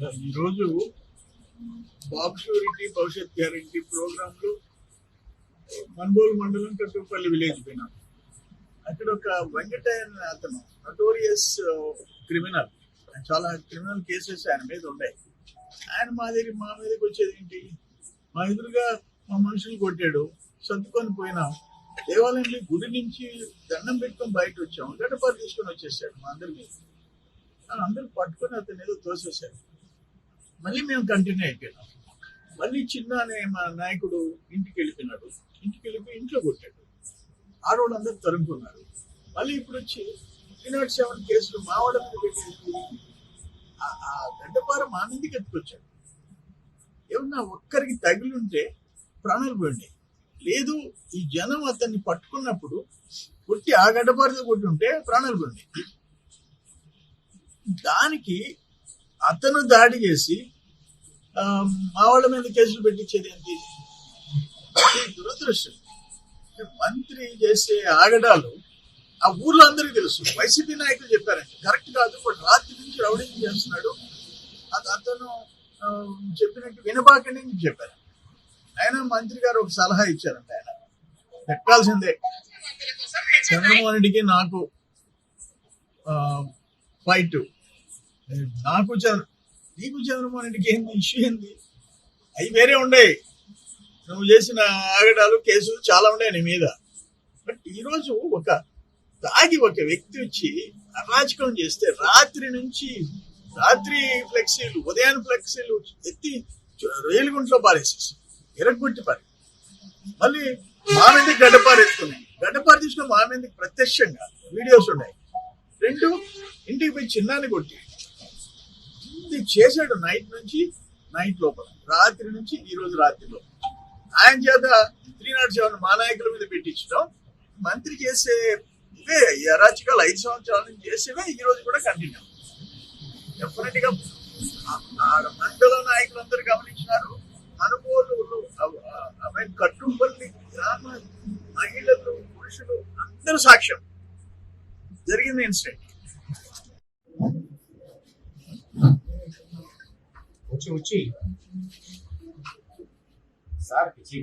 ఈరోజు బాబు షూరిటీ భవిష్యత్ గ్యారంటీ ప్రోగ్రాంలు మన్బోల్ మండలం కట్టుపల్లి విలేజ్ పోయినాం. అక్కడ ఒక వెంకటయ్య అతను నటోరియస్ క్రిమినల్, చాలా క్రిమినల్ కేసెస్ ఆయన మీద ఉన్నాయి. ఆయన మా మీదకి వచ్చేది ఏంటి, మా ఎదురుగా మా మనుషులు కొట్టాడు, సర్దుకొని పోయినాం. దేవాలయంలో గుడి నుంచి దండం పెట్టుకొని బయట వచ్చాం, గడ్డపారు తీసుకొని వచ్చేసాడు మా అందరికి. అందరూ పట్టుకొని అతను ఏదో తోసేశాడు. మళ్ళీ మేము కంటిన్యూ అయిపోయినాం. మళ్ళీ చిన్న అనే మా నాయకుడు ఇంటికి వెళ్ళిపోయినాడు. ఇంటికి వెళ్ళిపోయి ఇంట్లో కొట్టాడు. ఆడవాళ్ళందరూ తరుముకున్నారు. మళ్ళీ ఇప్పుడు వచ్చి 307 కేసులు మా వాళ్ళ మీద పెట్టేసి ఆ గడ్డపార మా మీదకి ఎత్తుకొచ్చాడు. ఏమన్నా ఒక్కరికి తగిలింటే ప్రాణాలు పోయింది. లేదు, ఈ జనం అతన్ని పట్టుకున్నప్పుడు కొట్టి ఆ గడ్డపారతో కొట్టుంటే ప్రాణాలు పోయింది. దానికి అతను దాడి చేసి మా వాళ్ళ మీద కేసులు పెట్టించేది ఏంటి? దురదృష్టం. మంత్రి చేసే ఆగడాలు ఆ ఊర్లో అందరికీ తెలుసు. వైసీపీ నాయకులు చెప్పారంటే కరెక్ట్ కాదు, బట్ రాత్రి నుంచి రౌడింగ్ చేస్తున్నాడు, అది అతను చెప్పినట్టు వినబాకండి అని చెప్పారు. ఆయన మంత్రి గారు ఒక సలహా ఇచ్చారంట, ఆయన పెట్టాల్సిందే చంద్రమోహన్ రెడ్డికి నాకు ఫైట్. నీకు చంద్రమోహన్ రెడ్డికి ఏంది ఇష్యూ, ఏంది? అవి వేరే ఉండే. నువ్వు చేసిన ఆగడాలు కేసులు చాలా ఉన్నాయి నీ మీద. బట్ ఈరోజు తాగి ఒక వ్యక్తి వచ్చి అరాచకం చేస్తే రాత్రి ఫ్లెక్సీలు, ఉదయాన్ని ఫ్లెక్సీలు ఎత్తి రేలుగుంట్లో పారేసేసి ఎరగొట్టి పారి, మళ్ళీ మా మీదకి గడ్డపారు ఎత్తుకున్నాయి. గడ్డపారు తీసుకుని మా మీదకి ప్రత్యక్షంగా వీడియోస్ ఉన్నాయి. 2 ఇంటికి పోయి చిన్నాన్ని కొట్టి ఇది చేశాడు. నైట్ లోపల, రాత్రి నుంచి ఈ రోజు రాత్రిలో ఆయన చేత 307 మా నాయకుల మీద పెట్టించడం. మంత్రి చేసే ఇవే అరాచకాలు 5 సంవత్సరాల నుంచి చేసేవే ఈ రోజు కూడా కంటిన్యూ. డెఫినెట్ గా మండల నాయకులందరూ గమనించినారు. అనుభవాలు కట్టుపల్లి గ్రామ మహిళలు, పురుషులు అందరూ సాక్ష్యం. జరిగింది ఇన్సిడెంట్. వచ్చి సార్ పిచ్చి